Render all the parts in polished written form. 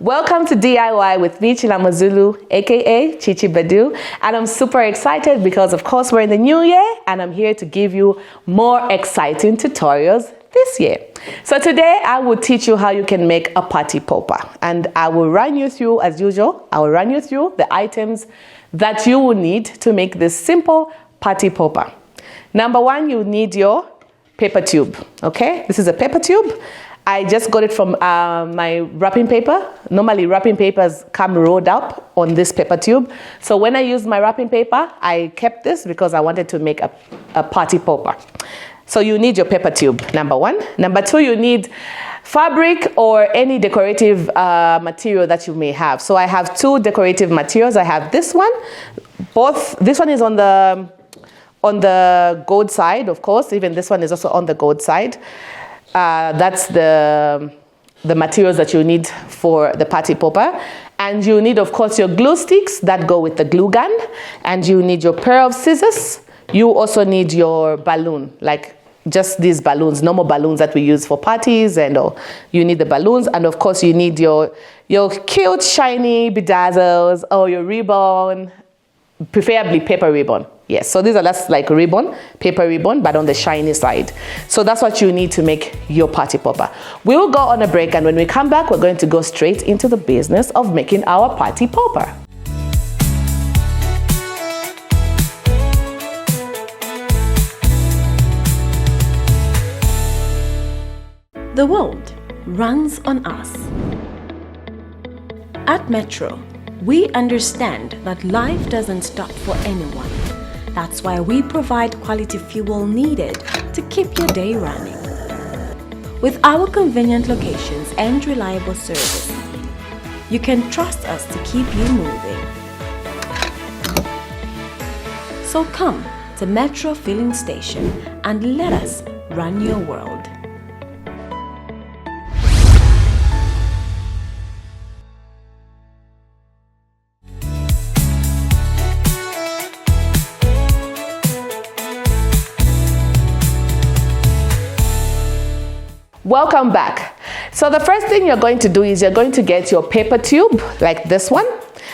Welcome to DIY with me, Chilamazulu, aka Chichi Badu, and I'm super excited because of course we're in the new year and I'm here to give you more exciting tutorials this year. So today I will teach you how you can make a party popper, and I will run you through, as usual, I will run you through the items that you will need to make this simple party popper. Number one, you need your paper tube, okay? This is a paper tube. I just got it from my wrapping paper. Normally wrapping papers come rolled up on this paper tube. So when I used my wrapping paper, I kept this because I wanted to make a party popper. So you need your paper tube, number one. Number two, you need fabric or any decorative material that you may have. So I have two decorative materials. I have this one. This one is on the gold side, of course. Even this one is also on the gold side. That's the materials that you need for the party popper. And you need, of course, your glue sticks that go with the glue gun. And you need your pair of scissors. You also need your balloon, like just these balloons, normal balloons that we use for parties, and you need the balloons. And of course, you need your cute, shiny bedazzles or your ribbon, preferably paper ribbon. Yes, so these are just like ribbon, paper ribbon, but on the shiny side. So that's what you need to make your party popper. We will go on a break, and when we come back, we're going to go straight into the business of making our party popper. The world runs on us. At Metro, we understand that life doesn't stop for anyone. That's why we provide quality fuel needed to keep your day running. With our convenient locations and reliable service, you can trust us to keep you moving. So come to Metro Filling Station and let us run your world. Welcome back. So the first thing you're going to do is you're going to get your paper tube like this one.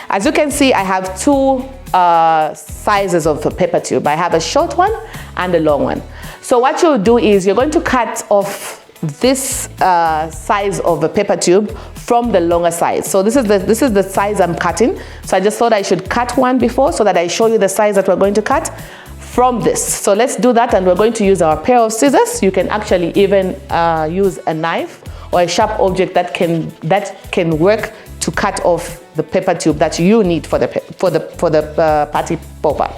As you can see, I have two sizes of the paper tube. I have a short one and a long one. So what you'll do is you're going to cut off this size of the paper tube from the longer size. So this is the size I'm cutting. So I just thought I should cut one before so that I show you the size that we're going to cut from this. So let's do that, and we're going to use our pair of scissors. You can actually even use a knife or a sharp object that can work to cut off the paper tube that you need for the party popper.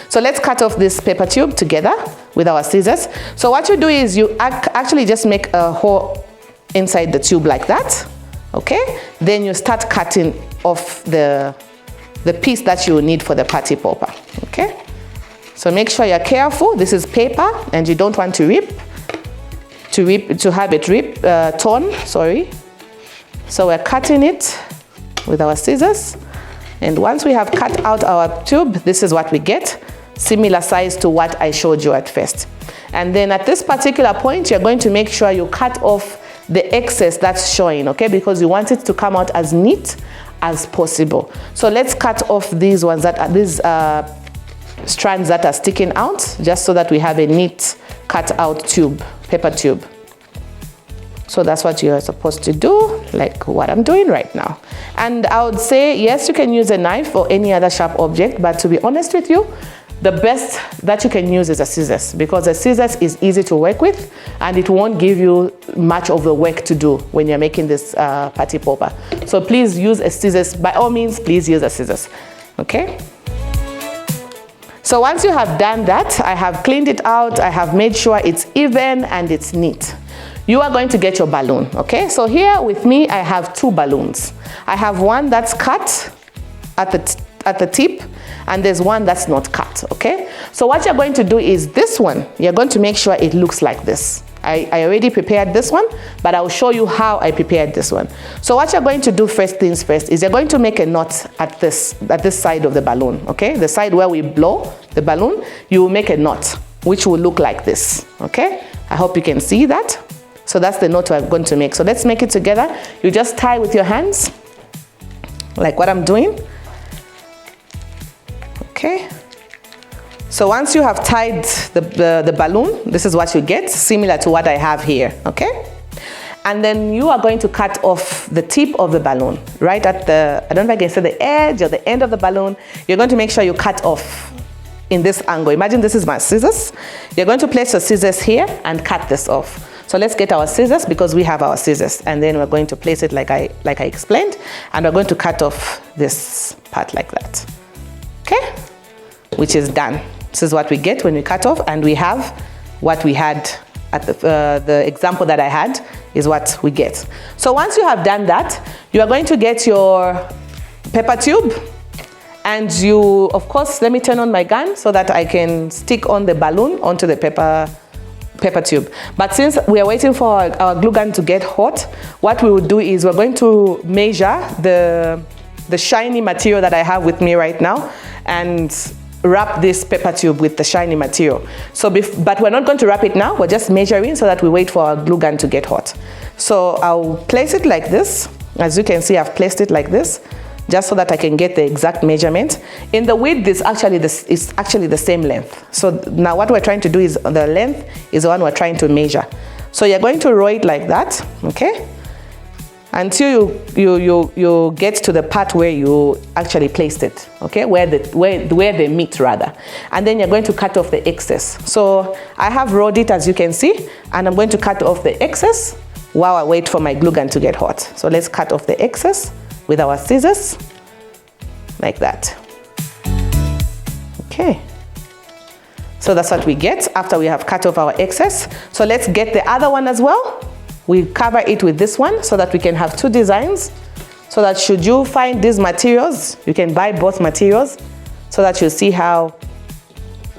So let's cut off this paper tube together with our scissors. So what you do is you actually just make a hole inside the tube like that, okay? Then you start cutting off the piece that you need for the party popper, okay? So make sure you're careful. This is paper and you don't want to have it torn, sorry. So we're cutting it with our scissors. And once we have cut out our tube, this is what we get. Similar size to what I showed you at first. And then at this particular point, you're going to make sure you cut off the excess that's showing, okay? Because you want it to come out as neat as possible. So let's cut off these ones that are these strands that are sticking out, just so that we have a neat cut out tube, paper tube. So that's what you're supposed to do, like what I'm doing right now. And I would say, yes, you can use a knife or any other sharp object, but to be honest with you, the best that you can use is a scissors, because a scissors is easy to work with and it won't give you much of the work to do when you're making this party popper. So please use a scissors. By all means, please use a scissors, okay? So once you have done that, I have cleaned it out, I have made sure it's even and it's neat. You are going to get your balloon, okay? So here with me, I have two balloons. I have one that's cut at the tip, and there's one that's not cut, okay? So what you're going to do is this one, you're going to make sure it looks like this. I already prepared this one, but I'll show you how I prepared this one. So what you're going to do first things first is you're going to make a knot at this side of the balloon, okay? The side where we blow the balloon, you will make a knot, which will look like this, okay? I hope you can see that. So that's the knot we're going to make. So let's make it together. You just tie with your hands like what I'm doing. Okay. So once you have tied the balloon, this is what you get, similar to what I have here, okay? And then you are going to cut off the tip of the balloon, right at the, I don't know if I can say the edge or the end of the balloon. You're going to make sure you cut off in this angle. Imagine this is my scissors. You're going to place your scissors here and cut this off. So let's get our scissors, because we have our scissors, and then we're going to place it like I explained, and we're going to cut off this part like that, okay? Which is done. This is what we get when we cut off, and we have what we had at the example that I had is what we get. So once you have done that, you are going to get your pepper tube, and you, of course, let me turn on my gun so that I can stick on the balloon onto the pepper tube. But since we are waiting for our glue gun to get hot, what we will do is we're going to measure the shiny material that I have with me right now and wrap this pepper tube with the shiny material. So, but we're not going to wrap it now, we're just measuring so that we wait for our glue gun to get hot. So I'll place it like this. As you can see, I've placed it like this, just so that I can get the exact measurement. In the width is actually the same length. So now what we're trying to do is the length is the one we're trying to measure. So you're going to roll it like that, okay? Until you get to the part where you actually placed it, okay? Where they meet rather. And then you're going to cut off the excess. So I have rolled it, as you can see, and I'm going to cut off the excess while I wait for my glue gun to get hot. So let's cut off the excess with our scissors, like that. Okay. So that's what we get after we have cut off our excess. So let's get the other one as well. We cover it with this one so that we can have two designs, so that should you find these materials, you can buy both materials so that you see how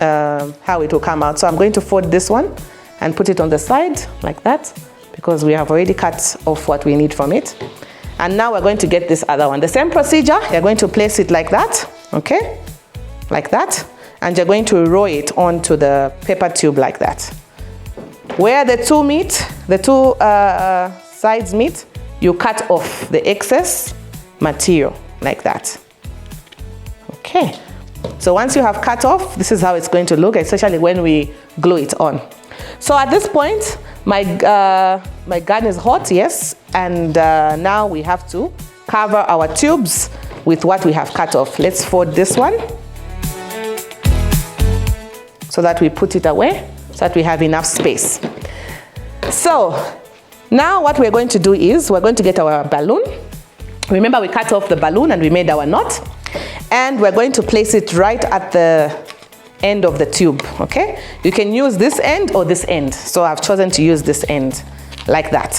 it will come out. So I'm going to fold this one and put it on the side like that, because we have already cut off what we need from it. And now we're going to get this other one. The same procedure, you're going to place it like that, okay? Like that. And you're going to roll it onto the pepper tube like that. Where the two meet, the two sides meet, you cut off the excess material like that. Okay. So once you have cut off, this is how it's going to look, especially when we glue it on. So at this point, my gun is hot, yes, and now we have to cover our tubes with what we have cut off. Let's fold this one so that we put it away, so that we have enough space. So now what we're going to do is we're going to get our balloon. Remember, we cut off the balloon and we made our knot, and we're going to place it right at the end of the tube, okay? You can use this end or this end. So I've chosen to use this end like that.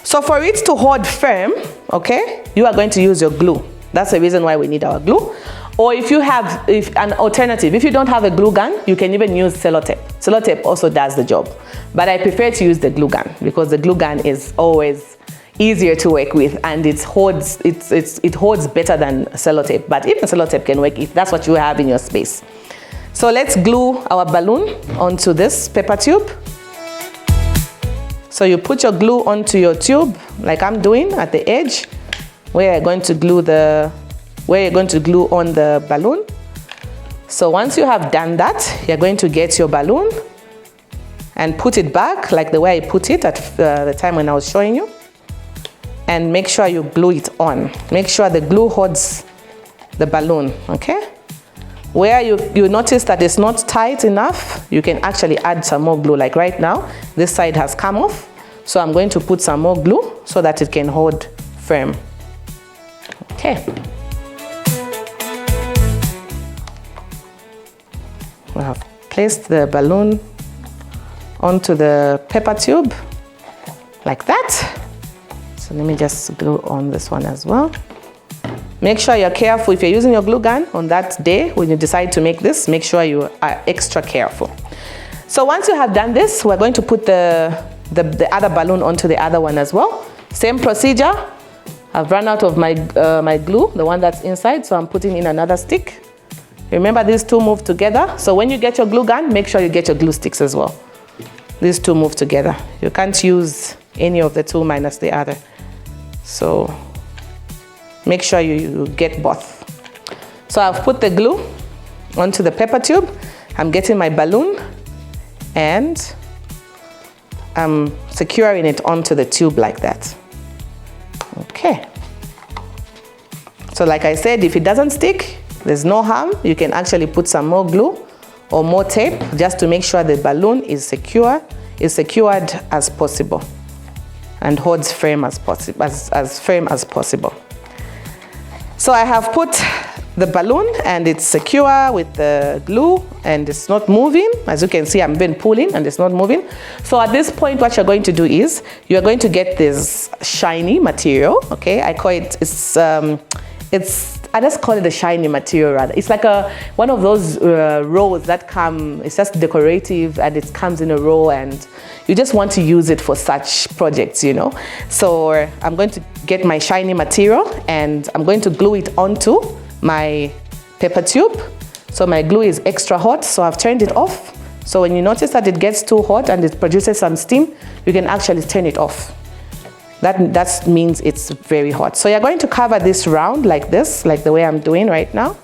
So for it to hold firm, okay, you are going to use your glue. That's the reason why we need our glue. Or if you have an alternative, if you don't have a glue gun, you can even use sellotape. Sellotape also does the job. But I prefer to use the glue gun because the glue gun is always easier to work with, and it holds better than sellotape. But even sellotape can work if that's what you have in your space. So let's glue our balloon onto this pepper tube. So you put your glue onto your tube, like I'm doing at the edge, where you're going to glue on the balloon. So once you have done that, you're going to get your balloon and put it back like the way I put it at the time when I was showing you. And make sure you glue it on. Make sure the glue holds the balloon, okay? Where you notice that it's not tight enough, you can actually add some more glue. Like right now, this side has come off. So I'm going to put some more glue so that it can hold firm. Okay. We have placed the balloon onto the pepper tube like that. So let me just glue on this one as well. Make sure you're careful. If you're using your glue gun on that day when you decide to make this, make sure you are extra careful. So once you have done this, we're going to put the other balloon onto the other one as well. Same procedure. I've run out of my glue, the one that's inside, so I'm putting in another stick. Remember, these two move together. So when you get your glue gun, make sure you get your glue sticks as well. These two move together. You can't use any of the two minus the other. So make sure you get both. So I've put the glue onto the paper tube. I'm getting my balloon and I'm securing it onto the tube like that. Okay. So like I said, if it doesn't stick, there's no harm. You can actually put some more glue or more tape just to make sure the balloon is secured as possible and holds firm as possible, as firm as possible. So I have put the balloon and it's secure with the glue and it's not moving. As you can see, I'm been pulling and it's not moving. So at this point, what you're going to do is you're going to get this shiny material. Okay, I call it, I just call it a shiny material rather. It's like one of those rolls that come, it's just decorative and it comes in a roll and you just want to use it for such projects, you know. So I'm going to get my shiny material and I'm going to glue it onto my paper tube. So my glue is extra hot, so I've turned it off. So when you notice that it gets too hot and it produces some steam, you can actually turn it off. That means it's very hot. So you're going to cover this round like this, like the way I'm doing right now.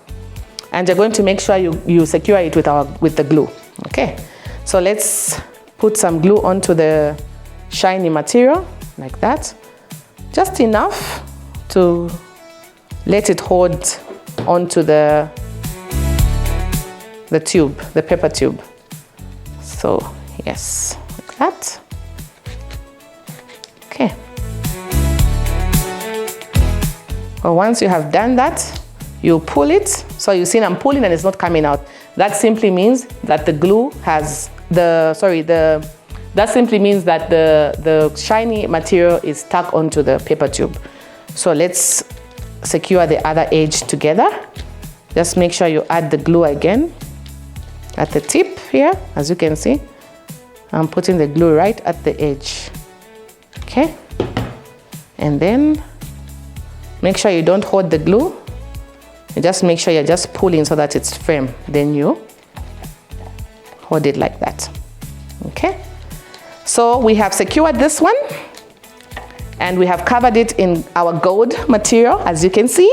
And you're going to make sure you secure it with the glue. Okay, so let's put some glue onto the shiny material like that. Just enough to let it hold onto the tube, the paper tube. So yes, like that. Okay. Well, once you have done that, you pull it. So you see I'm pulling and it's not coming out. That simply means that the glue has that simply means that the shiny material is stuck onto the paper tube. So let's secure the other edge together. Just make sure you add the glue again at the tip here. As you can see, I'm putting the glue right at the edge. Okay. And then make sure you don't hold the glue. You just make sure you're just pulling so that it's firm. Then you hold it like that. Okay. So we have secured this one and we have covered it in our gold material, as you can see.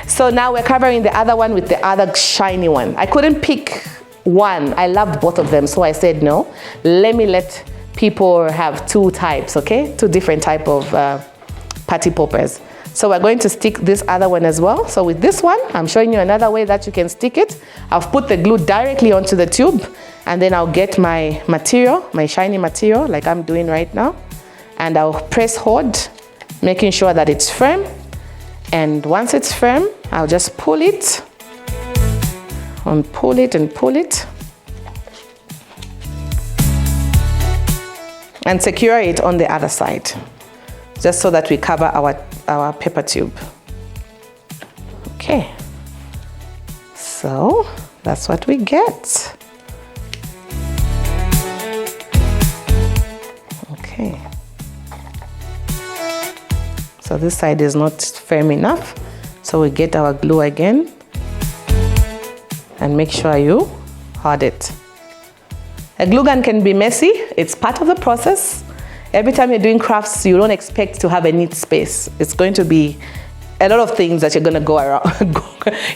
So now we're covering the other one with the other shiny one. I couldn't pick one. I loved both of them. So I said, no, let me let people have two types, okay? Two different type of party poppers. So we're going to stick this other one as well. So with this one, I'm showing you another way that you can stick it. I've put the glue directly onto the tube and then I'll get my material, my shiny material like I'm doing right now. And I'll press hold, making sure that it's firm. And once it's firm, I'll just pull it and pull it and pull it. And secure it on the other side, just so that we cover our paper tube. Okay, so that's what we get. Okay, so this side is not firm enough, so we get our glue again and make sure you hold it. A glue gun can be messy. It's part of the process. Every time you're doing crafts, you don't expect to have a neat space. It's going to be a lot of things that you're going to go around,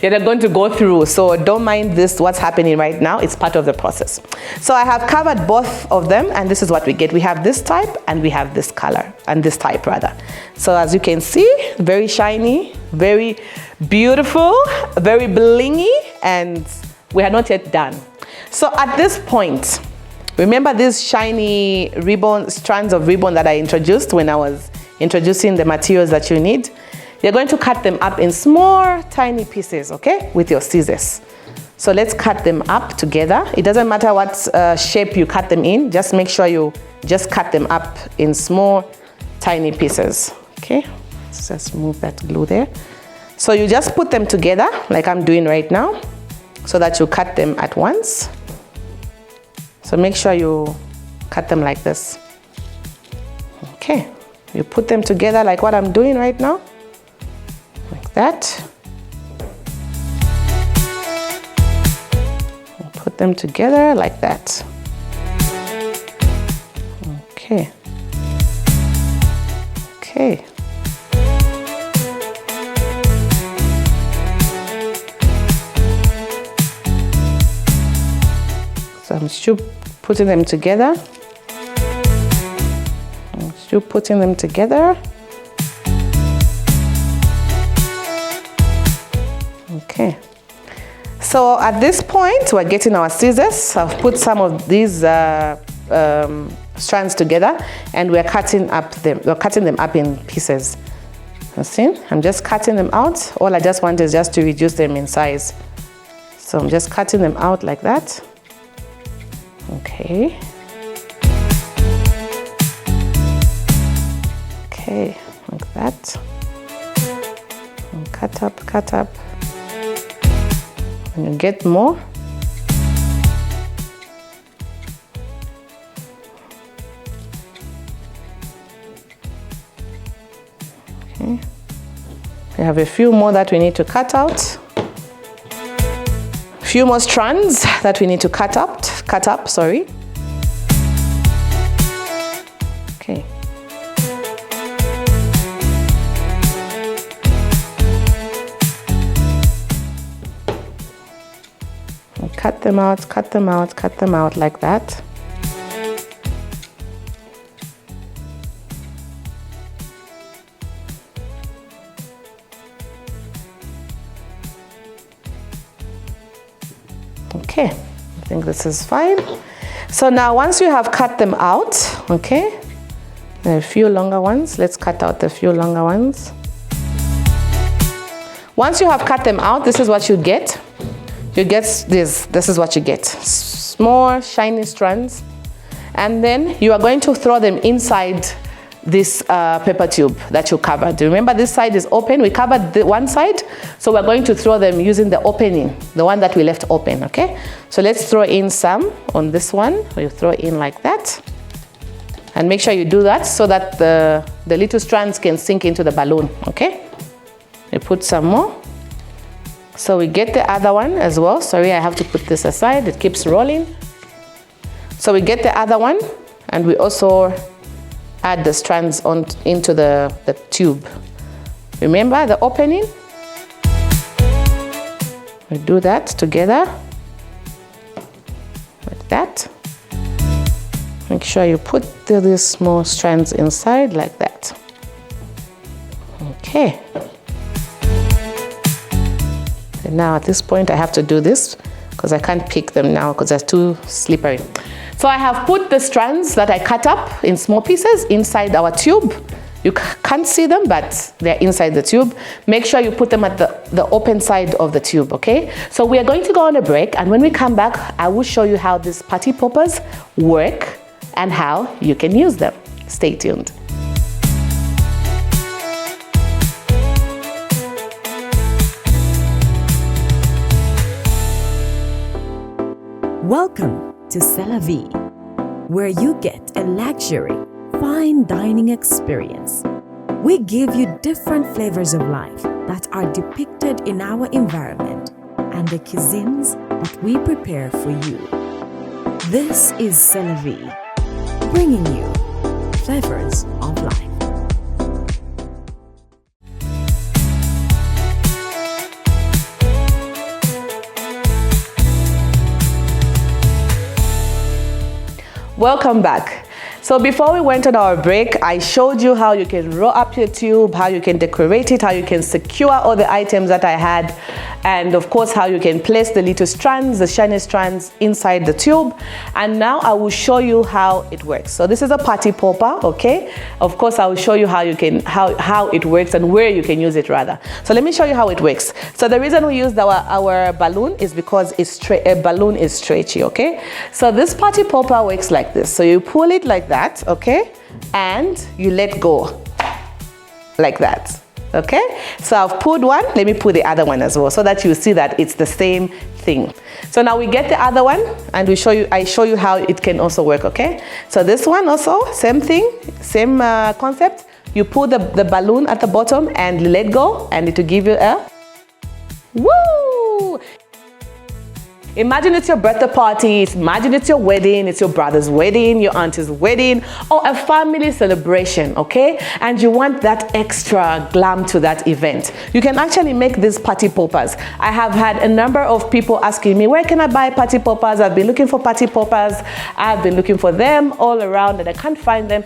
you're going to go through. So don't mind this, what's happening right now. It's part of the process. So I have covered both of them and this is what we get. We have this type and we have this color and this type rather. So as you can see, very shiny, very beautiful, very blingy, and we are not yet done. So at this point, remember these shiny ribbon, strands of ribbon that I introduced when I was introducing the materials that you need? You're going to cut them up in small, tiny pieces, okay, with your scissors. So let's cut them up together. It doesn't matter what shape you cut them in, just make sure you just cut them up in small, tiny pieces, okay? Let's just move that glue there. So you just put them together like I'm doing right now so that you cut them at once. So make sure you cut them like this. Okay, you put them together like what I'm doing right now, like that. Put them together like that. Okay. Okay. I'm still putting them together. Okay. So at this point, we're getting our scissors. I've put some of these strands together, and we're cutting them up in pieces. You see? I'm just cutting them out. All I just want is just to reduce them in size. So I'm just cutting them out like that. Okay. Okay, like that. And cut up. And you get more. Okay. We have a few more that we need to cut out. Few more strands that we need to cut up, sorry. Okay. And cut them out like that. Okay, I think this is fine. So now once you have cut them out, okay, there are a few longer ones. Let's cut out the few longer ones. Once you have cut them out, this is what you get. You get this is what you get. Small, shiny strands. And then you are going to throw them inside this paper tube that you covered. Remember, this side is open. We covered the one side, so we're going to throw them using the opening, the one that we left open, okay? So let's throw in some on this one. You throw in like that. And make sure you do that so that the little strands can sink into the balloon, okay? We put some more. So we get the other one as well. Sorry, I have to put this aside. It keeps rolling. So we get the other one, and we also add the strands into the tube. Remember the opening? We do that together like that. Make sure you put these small strands inside like that. Okay. And now at this point I have to do this because I can't pick them now because they're too slippery. So I have put the strands that I cut up in small pieces inside our tube. You can't see them, but they're inside the tube. Make sure you put them at the open side of the tube, okay? So we are going to go on a break, and when we come back, I will show you how these party poppers work and how you can use them. Stay tuned. Welcome to C'est La Vie, where you get a luxury, fine dining experience. We give you different flavors of life that are depicted in our environment and the cuisines that we prepare for you. This is C'est La Vie, bringing you flavors of life. Welcome back. So before we went on our break, I showed you how you can roll up your tube, how you can decorate it, how you can secure all the items that I had, and of course how you can place the little strands, the shiny strands inside the tube. And now I will show you how it works. So this is a party popper, okay? Of course I will show you how you can how it works and where you can use it rather. So let me show you how it works. So the reason we used our balloon is because a balloon is stretchy, okay? So this party popper works like this. So you pull it like that, okay? And you let go like that. Okay, so I've pulled one. Let me pull the other one as well so that you see that it's the same thing. So now we get the other one and I show you how it can also work, okay? So this one also, same thing, same concept. You pull the balloon at the bottom and let go and it will give you a woo! Imagine it's your birthday party, imagine it's your wedding, it's your brother's wedding, your auntie's wedding, or a family celebration, okay? And you want that extra glam to that event. You can actually make these party poppers. I have had a number of people asking me, where can I buy party poppers? I've been looking for party poppers. I've been looking for them all around and I can't find them.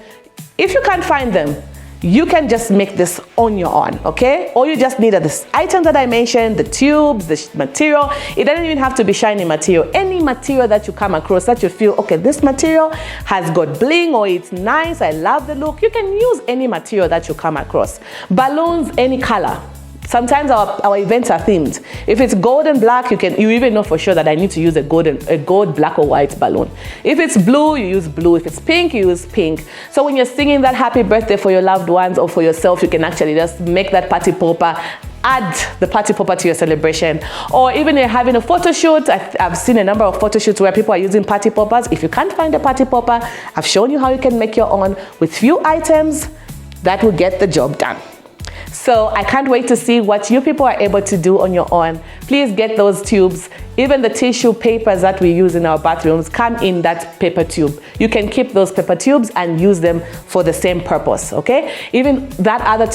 If you can't find them, you can just make this on your own, okay? All you just need are the items that I mentioned, the tubes, the material. It doesn't even have to be shiny material. Any material that you come across that you feel, okay, this material has got bling or it's nice, I love the look. You can use any material that you come across. Balloons, any color. Sometimes our events are themed. If it's gold and black, you even know for sure that I need to use a gold, black or white balloon. If it's blue, you use blue. If it's pink, you use pink. So when you're singing that happy birthday for your loved ones or for yourself, you can actually just make that party popper, add the party popper to your celebration. Or even you're having a photo shoot. I've seen a number of photo shoots where people are using party poppers. If you can't find a party popper, I've shown you how you can make your own with few items that will get the job done. So I can't wait to see what you people are able to do on your own. Please get those tubes. Even the tissue papers that we use in our bathrooms come in that paper tube. You can keep those paper tubes and use them for the same purpose, okay? Even that other,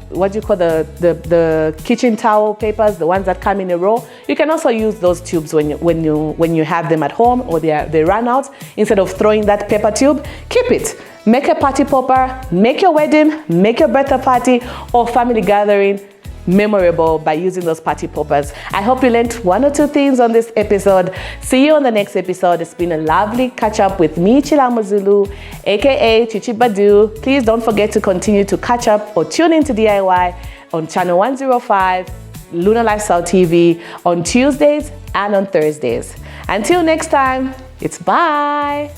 what do you call the kitchen towel papers, the ones that come in a roll, you can also use those tubes when you have them at home or they run out. Instead of throwing that paper tube, keep it. Make a party popper, make your wedding, make your birthday party or family gathering memorable by using those party poppers. I hope you learned one or two things on this episode. See you on the next episode. It's been a lovely catch up with me, Chilamo Zulu, aka Chichi Badu. Please don't forget to continue to catch up or tune into DIY on channel 105, Lunar Lifestyle TV on Tuesdays and on Thursdays. Until next time, it's bye.